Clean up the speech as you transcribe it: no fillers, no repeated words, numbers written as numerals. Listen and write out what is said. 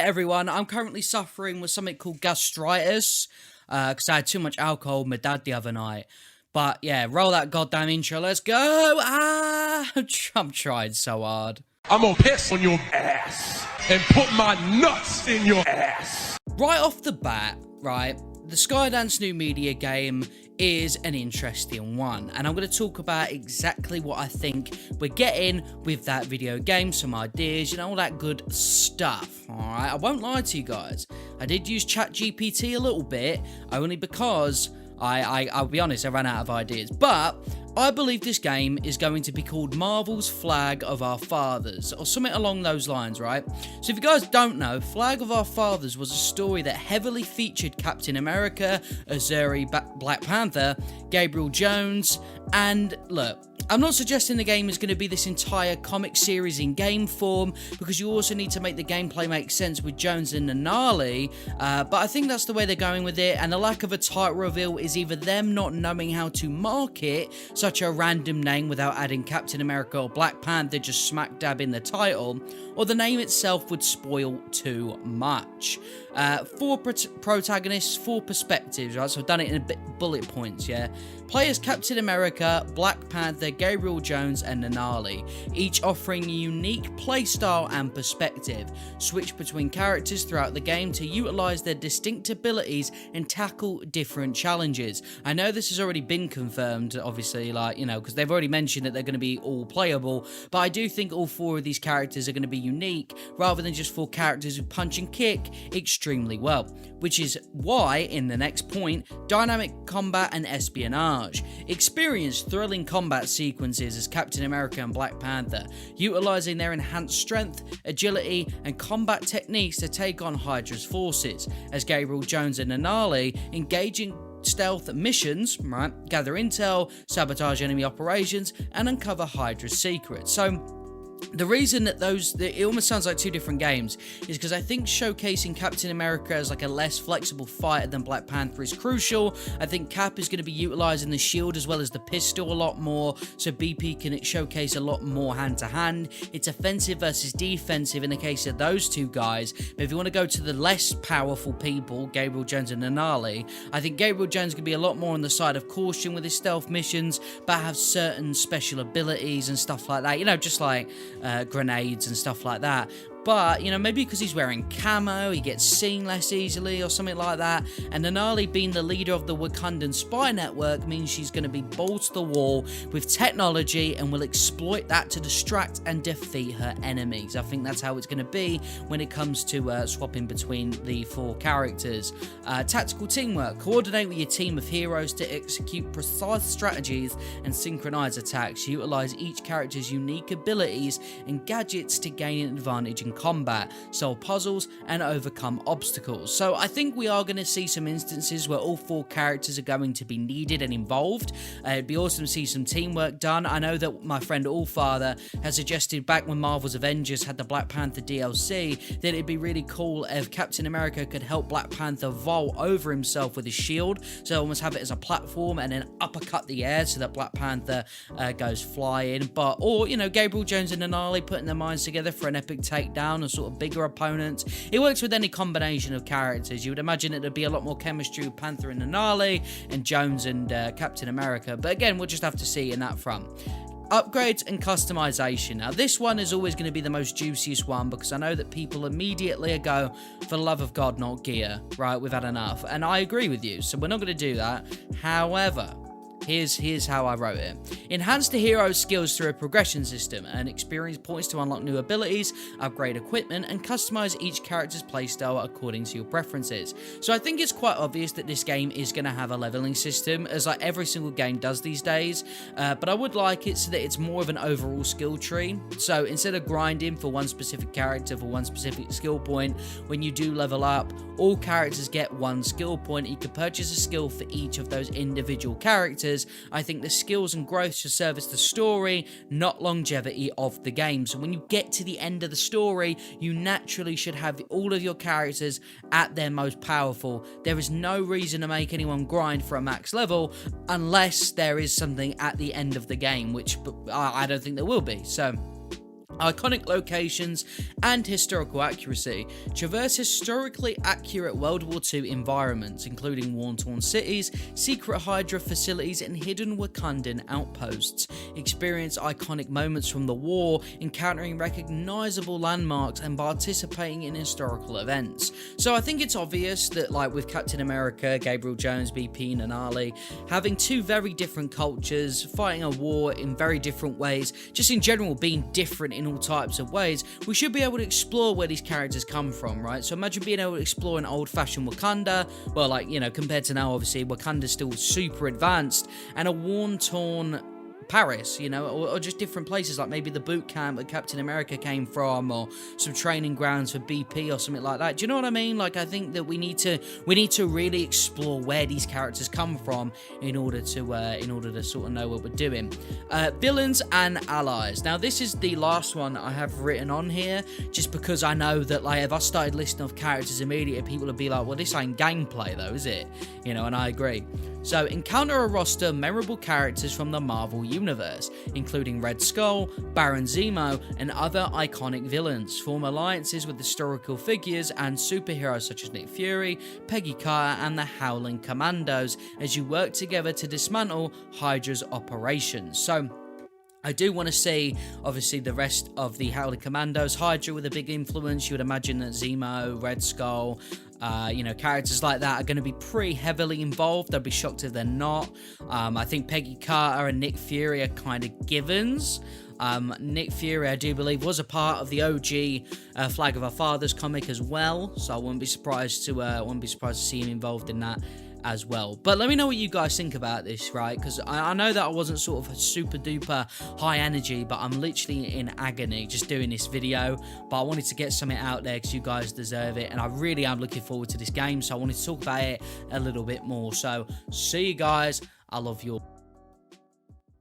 everyone, I'm currently suffering with something called gastritis, because I had too much alcohol with my dad the other night. But yeah, roll that goddamn intro, let's go! I'm trying so hard. I'm gonna piss on your ass and put my nuts in your ass. Right off the bat, right, the Skydance New Media game is an interesting one, and I'm going to talk about exactly what I think we're getting with that video game, some ideas, you know, all that good stuff. Alright, I won't lie to you guys, I did use ChatGPT a little bit, only because I'll be honest, I ran out of ideas, but I believe this game is going to be called Marvel's Flag of Our Fathers, or something along those lines, right? So if you guys don't know, Flag of Our Fathers was a story that heavily featured Captain America, Azuri, Black Panther, Gabriel Jones, and look, I'm not suggesting the game is going to be this entire comic series in game form, because you also need to make the gameplay make sense with Jones and Nanali, but I think that's the way they're going with it, and the lack of a title reveal is either them not knowing how to market such a random name without adding Captain America or Black Panther just smack dab in the title, or the name itself would spoil too much. 4 protagonists, 4 perspectives, right? So I've done it in bullet points, yeah? Players Captain America, Black Panther, Gabriel Jones, and Nanali, each offering a unique playstyle and perspective. Switch between characters throughout the game to utilize their distinct abilities and tackle different challenges. I know this has already been confirmed, obviously, like, you know, because they've already mentioned that they're going to be all playable, but I do think all 4 of these characters are going to be unique, rather than just 4 characters who punch and kick extremely well, which is why, in the next point, dynamic combat and espionage. Experience thrilling combat sequences as Captain America and Black Panther, utilizing their enhanced strength, agility, and combat techniques to take on Hydra's forces, as Gabriel Jones and Nanali engage in stealth missions, right, gather intel, sabotage enemy operations, and uncover Hydra's secrets. So the reason that it almost sounds like 2 different games is because I think showcasing Captain America as like a less flexible fighter than Black Panther is crucial. I think Cap is going to be utilizing the shield as well as the pistol a lot more, so BP can showcase a lot more hand-to-hand. It's offensive versus defensive in the case of those 2 guys, but if you want to go to the less powerful people, Gabriel Jones and Nanali, I think Gabriel Jones can be a lot more on the side of caution with his stealth missions, but have certain special abilities and stuff like that, you know, just like grenades and stuff like that. But, you know, maybe because he's wearing camo, he gets seen less easily or something like that. And Nanali, being the leader of the Wakandan spy network, means she's going to be balls to the wall with technology and will exploit that to distract and defeat her enemies. I think that's how it's going to be when it comes to swapping between the 4 characters. Tactical teamwork. Coordinate with your team of heroes to execute precise strategies and synchronize attacks. Utilize each character's unique abilities and gadgets to gain an advantage in combat, solve puzzles, and overcome obstacles. So I think we are going to see some instances where all 4 characters are going to be needed and involved. It'd be awesome to see some teamwork done. I know that my friend Allfather has suggested back when Marvel's Avengers had the Black Panther DLC that it'd be really cool if Captain America could help Black Panther vault over himself with his shield, so almost have it as a platform and then uppercut the air so that Black Panther goes flying. Or, you know, Gabriel Jones and Nanali putting their minds together for an epic takedown, or sort of bigger opponents. It works with any combination of characters. You would imagine it'd be a lot more chemistry with Panther and Nanali and Jones and Captain America, but again, we'll just have to see in that front. Upgrades and customization. Now, this one is always going to be the most juiciest one, because I know that people immediately go, for the love of God, not gear, right? We've had enough. And I agree with you, so we're not going to do that. However, Here's how I wrote it. Enhance the hero's skills through a progression system, earn experience points to unlock new abilities, upgrade equipment, and customize each character's playstyle according to your preferences. So I think it's quite obvious that this game is going to have a leveling system, as like every single game does these days, but I would like it so that it's more of an overall skill tree. So instead of grinding for one specific character for one specific skill point, when you do level up, all characters get 1 skill point. You can purchase a skill for each of those individual characters. I think the skills and growth should service the story, not longevity of the game. So when you get to the end of the story, you naturally should have all of your characters at their most powerful. There is no reason to make anyone grind for a max level unless there is something at the end of the game, which I don't think there will be. So iconic locations, and historical accuracy. Traverse historically accurate World War II environments, including war-torn cities, secret Hydra facilities, and hidden Wakandan outposts. Experience iconic moments from the war, encountering recognizable landmarks, and participating in historical events. So I think it's obvious that, like with Captain America, Gabriel Jones, BP, Nanali, having two very different cultures, fighting a war in very different ways, just in general being different in all types of ways, we should be able to explore where these characters come from, right? So imagine being able to explore an old-fashioned Wakanda, well, like, you know, compared to now, obviously, Wakanda's still super advanced, and a worn-torn Paris, you know, or just different places, like maybe the boot camp that Captain America came from, or some training grounds for BP or something like that. Do you know what I mean? Like, I think that we need to really explore where these characters come from in order to sort of know what we're doing. Villains and allies. Now, this is the last one I have written on here, just because I know that, like, if I started listing off characters immediately, people would be like, well, this ain't gameplay though, is it? You know, and I agree. So, encounter a roster of memorable characters from the Marvel universe, including Red Skull, Baron Zemo, and other iconic villains. Form alliances with historical figures and superheroes such as Nick Fury, Peggy Carter, and the Howling Commandos as you work together to dismantle Hydra's operations. So, I do want to see, obviously, the rest of the Howling Commandos. Hydra with a big influence. You would imagine that Zemo, Red Skull, you know, characters like that are going to be pretty heavily involved. I'd be shocked if they're not. I think Peggy Carter and Nick Fury are kind of givens. Nick Fury, I do believe, was a part of the OG Flag of Our Fathers comic as well, so I wouldn't be surprised to see him involved in that as well. But let me know what you guys think about this, right? Because I know that I wasn't sort of super duper high energy, but I'm literally in agony just doing this video. But I wanted to get something out there because you guys deserve it, and I really am looking forward to this game, so I wanted to talk about it a little bit more. So see you guys. I love you all.